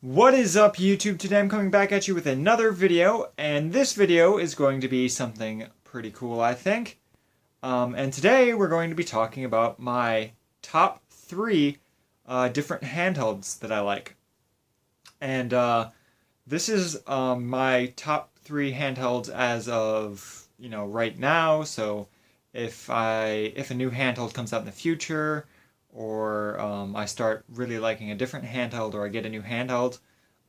What is up, YouTube? Today I'm coming back at you with another video, and this video is going to be something pretty cool, I think. And today we're going to be talking about my top three different handhelds that I like. And this is my top three handhelds as of, right now. So if a new handheld comes out in the future, or I start really liking a different handheld, or I get a new handheld,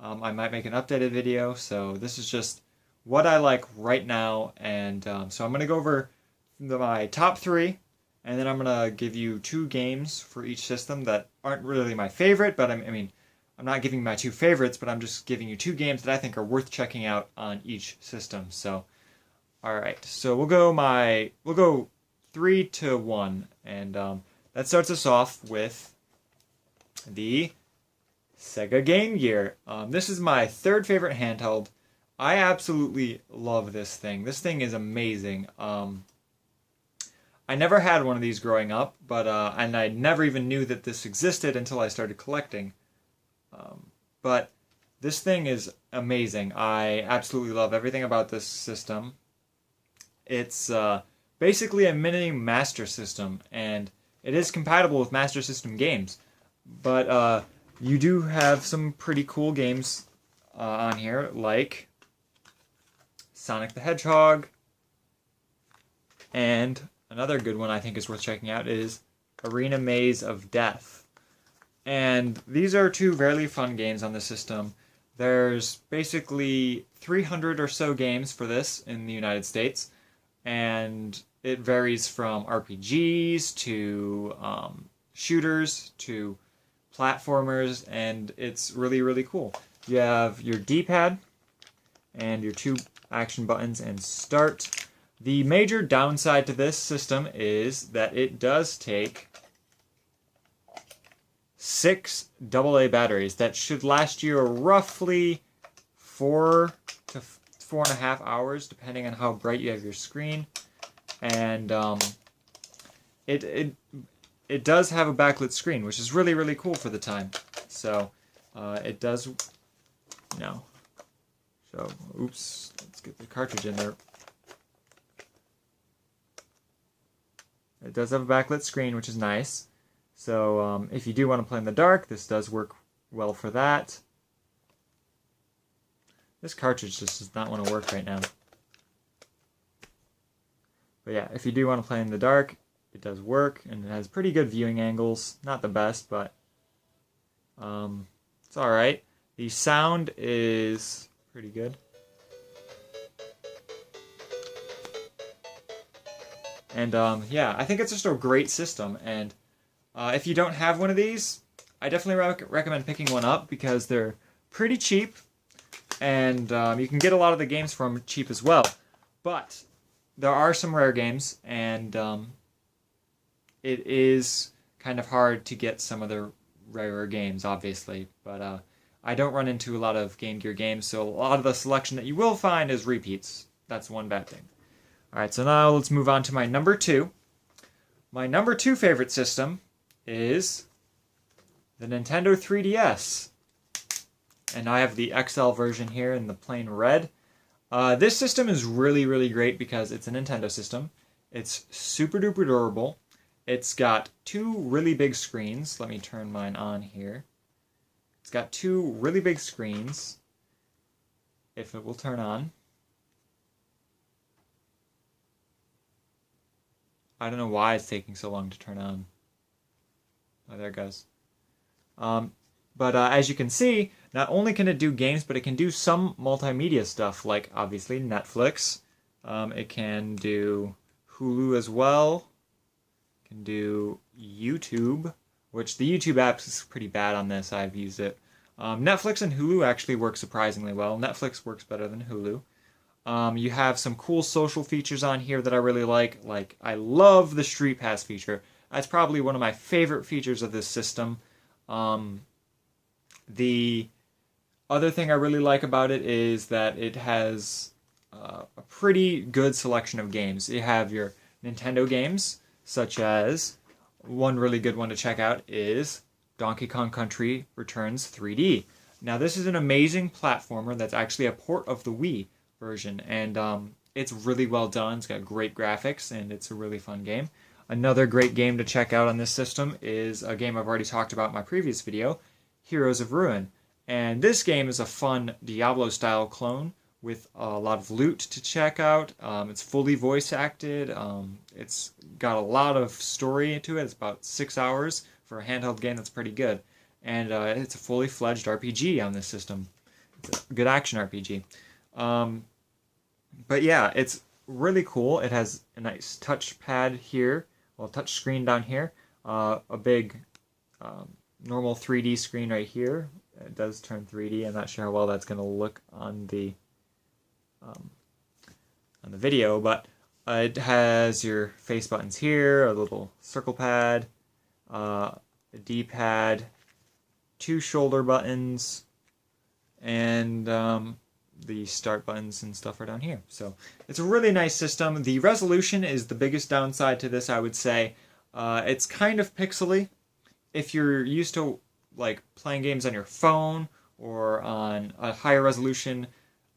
I might make an updated video. So this is just what I like right now, and so I'm going to go over my top three, and then I'm going to give you two games for each system that aren't really my favorite, but I'm not giving my two favorites, but I'm just giving you two games that I think are worth checking out on each system. So, all right, so we'll go 3-1, and that starts us off with the Sega Game Gear. This is my third favorite handheld. I absolutely love this thing. This thing is amazing. I never had one of these growing up, but and I never even knew that this existed until I started collecting. But this thing is amazing. I absolutely love everything about this system. It's basically a mini Master System, and it is compatible with Master System games, but you do have some pretty cool games on here, like Sonic the Hedgehog, and another good one I think is worth checking out is Arena Maze of Death. And these are two very fun games on the system. There's basically 300 or so games for this in the United States, and it varies from RPGs to shooters to platformers, and it's really, really cool. You have your D-pad and your two action buttons and start. The major downside to this system is that it does take 6 AA batteries. That should last you roughly 4 to 4.5 hours, depending on how bright you have your screen. And it does have a backlit screen, which is really, really cool for the time. So it does, so oops, let's get the cartridge in there. It does have a backlit screen, which is nice. So if you do want to play in the dark, this does work well for that. This cartridge just does not want to work right now. But yeah, if you do want to play in the dark, it does work, and it has pretty good viewing angles. Not the best, but it's alright. The sound is pretty good. And yeah, I think it's just a great system. And if you don't have one of these, I definitely recommend picking one up because they're pretty cheap, and you can get a lot of the games from cheap as well. But there are some rare games, and it is kind of hard to get some of the rarer games, obviously. But I don't run into a lot of Game Gear games, so a lot of the selection that you will find is repeats. That's one bad thing. Alright, so now let's move on to my number two. My number two favorite system is the Nintendo 3DS. And I have the XL version here in the plain red. This system is really, really great because it's a Nintendo system. It's super duper durable. It's got two really big screens. Let me turn mine on here. It's got two really big screens, if it will turn on. I don't know why it's taking so long to turn on. Oh, there it goes. But as you can see, not only can it do games, but it can do some multimedia stuff, like obviously Netflix. It can do Hulu as well. It can do YouTube, which the YouTube app is pretty bad on this. I've used it. Netflix and Hulu actually work surprisingly well. Netflix works better than Hulu. You have some cool social features on here that I really like. Like, I love the Street Pass feature. That's probably one of my favorite features of this system. The other thing I really like about it is that it has a pretty good selection of games. You have your Nintendo games, such as one really good one to check out is Donkey Kong Country Returns 3D. Now this is an amazing platformer that's actually a port of the Wii version, and it's really well done. It's got great graphics, and it's a really fun game. Another great game to check out on this system is a game I've already talked about in my previous video, Heroes of Ruin. And this game is a fun Diablo-style clone with a lot of loot to check out. It's fully voice acted. It's got a lot of story into it. It's about 6 hours for a handheld game. That's pretty good. And it's a fully fledged RPG on this system. It's a good action RPG. But yeah, it's really cool. It has a nice touchpad here, well, touch screen down here, a big normal 3D screen right here. It does turn 3D. I'm not sure how well that's going to look on the video, but it has your face buttons here, a little circle pad, a D-pad, 2 shoulder buttons, and the start buttons and stuff are down here. So it's a really nice system. The resolution is the biggest downside to this, I would say. It's kind of pixely. If you're used to like playing games on your phone or on a higher resolution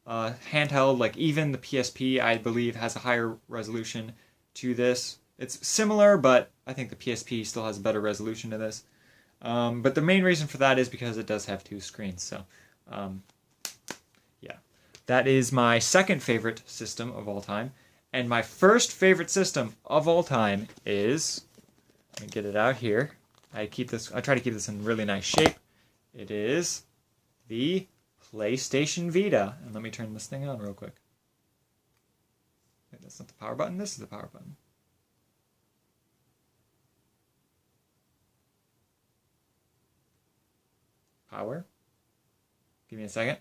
handheld, like even the PSP, I believe, has a higher resolution to this. It's similar, but I think the PSP still has a better resolution to this. But the main reason for that is because it does have 2 screens. So, yeah. That is my second favorite system of all time. And my first favorite system of all time is... Let me get it out here. I try to keep this in really nice shape. It is the PlayStation Vita. And let me turn this thing on real quick. Wait, that's not the power button. This is the power button. Power. Give me a second.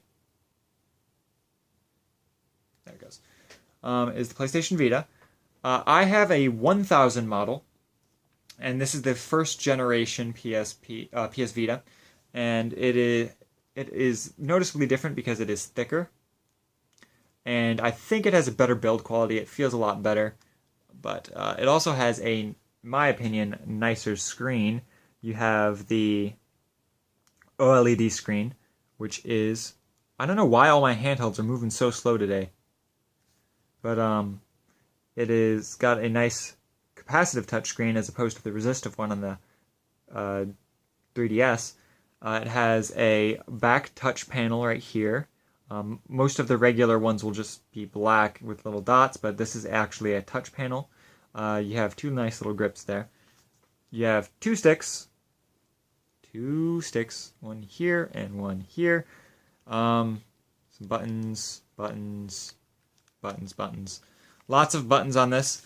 There it goes. Is the PlayStation Vita. I have a 1000 model, and this is the first generation PS Vita, and it is noticeably different because it is thicker, and I think it has a better build quality. It feels a lot better, but it also has a, in my opinion, nicer screen. You have the OLED screen, which is, I don't know why all my handhelds are moving so slow today, but it is got a nice capacitive touchscreen as opposed to the resistive one on the 3DS. It has a back touch panel right here. Most of the regular ones will just be black with little dots, but this is actually a touch panel. You have 2 nice little grips there. You have 2 sticks. 2 sticks, one here and one here. Some buttons, buttons, buttons, buttons. Lots of buttons on this.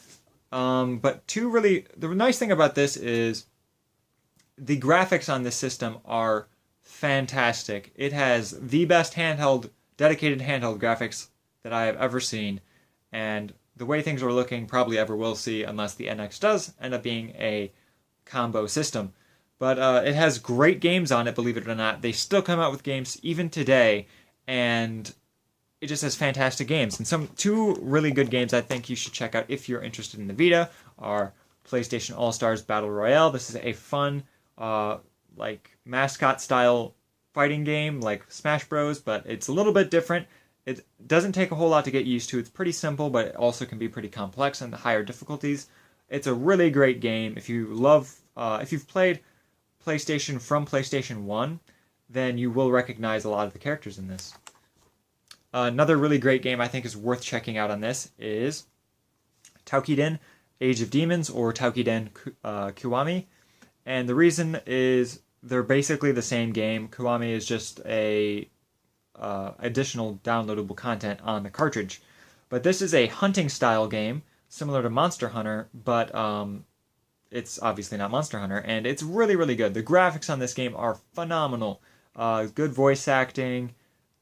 But the nice thing about this is the graphics on this system are fantastic. It has the best dedicated handheld graphics that I have ever seen. And the way things are looking, probably ever will see, unless the NX does end up being a combo system. But it has great games on it, believe it or not. They still come out with games even today, and it just has fantastic games. And 2 really good games I think you should check out if you're interested in the Vita are PlayStation All-Stars Battle Royale. This is a fun, like mascot-style fighting game like Smash Bros, but it's a little bit different. It doesn't take a whole lot to get used to. It's pretty simple, but it also can be pretty complex on the higher difficulties. It's a really great game. If you've played PlayStation from PlayStation 1, then you will recognize a lot of the characters in this. Another really great game I think is worth checking out on this is Toukiden Age of Demons, or Toukiden Kiwami. And the reason is they're basically the same game. Kiwami is just a additional downloadable content on the cartridge. But this is a hunting style game, similar to Monster Hunter, but it's obviously not Monster Hunter, and it's really, really good. The graphics on this game are phenomenal. Good voice acting,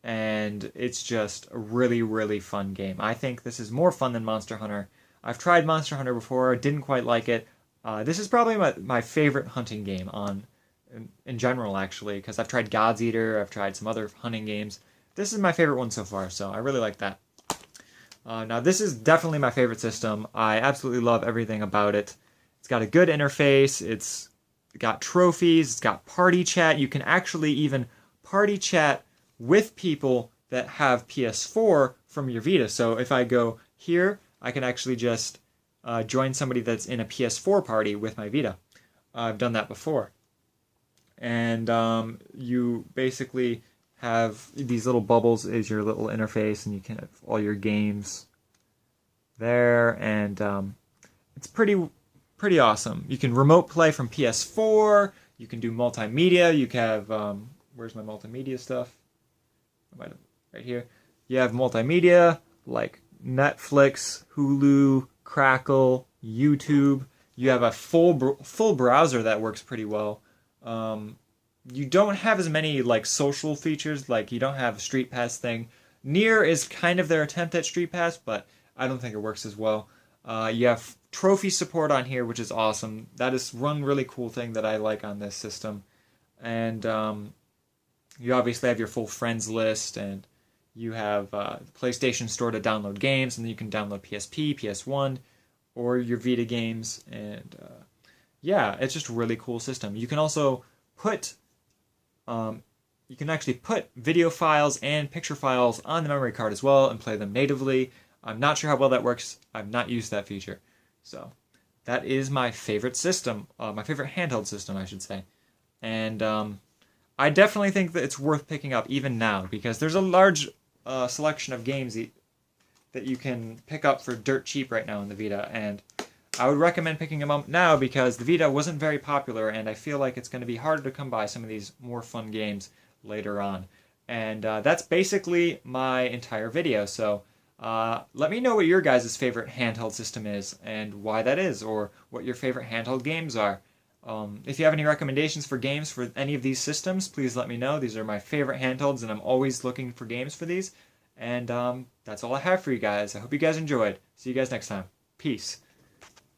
and it's just a really, really fun game. I think this is more fun than Monster Hunter. I've tried Monster Hunter before, didn't quite like it. This is probably my favorite hunting game in general, actually, because I've tried God's Eater, I've tried some other hunting games. This is my favorite one so far, so I really like that. Now, this is definitely my favorite system. I absolutely love everything about it. It's got a good interface, it's got trophies, it's got party chat. You can actually even party chat with people that have PS4 from your Vita. So if I go here, I can actually just join somebody that's in a PS4 party with my Vita. I've done that before. And you basically have these little bubbles as your little interface, and you can have all your games there, and it's pretty awesome. You can remote play from PS4. You can do multimedia. You can have where's my multimedia stuff? Right here. You have multimedia like Netflix, Hulu, Crackle, YouTube. You have a full browser that works pretty well. You don't have as many like social features, like you don't have a Street Pass thing. Nier is kind of their attempt at Street Pass, but I don't think it works as well. You have trophy support on here, which is awesome. That is one really cool thing that I like on this system. And you obviously have your full friends list, and you have the PlayStation Store to download games, and then you can download PSP, PS1, or your Vita games. And yeah, it's just a really cool system. You can also put you can actually put video files and picture files on the memory card as well and play them natively. I'm not sure how well that works. I've not used that feature. So that is my favorite system, my favorite handheld system, I should say. And I definitely think that it's worth picking up even now, because there's a large selection of games that you can pick up for dirt cheap right now in the Vita. And I would recommend picking them up now, because the Vita wasn't very popular, and I feel like it's going to be harder to come by some of these more fun games later on. And that's basically my entire video. So let me know what your guys' favorite handheld system is and why that is, or what your favorite handheld games are. If you have any recommendations for games for any of these systems, please let me know. These are my favorite handhelds, and I'm always looking for games for these. And that's all I have for you guys. I hope you guys enjoyed. See you guys next time. Peace.